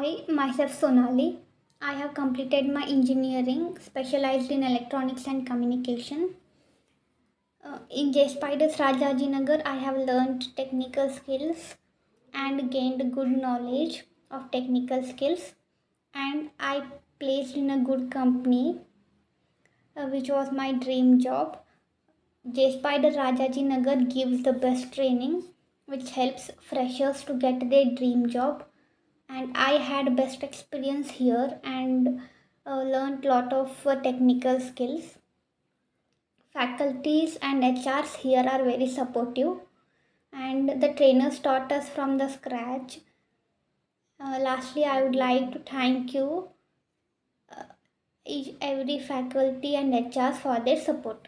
Hi, myself Sonali. I have completed my engineering specialized in electronics and communication. In Jspiders Rajajinagar, I have learned technical skills and gained good knowledge of technical skills. And I placed in a good company, which was my dream job. Jspider Rajajinagar gives the best training, which helps freshers to get their dream job. And I had best experience here and learned lot of technical skills. Faculties and HRs here are very supportive, and the trainers taught us from the scratch. Lastly, I would like to thank you, every faculty and HRs for their support.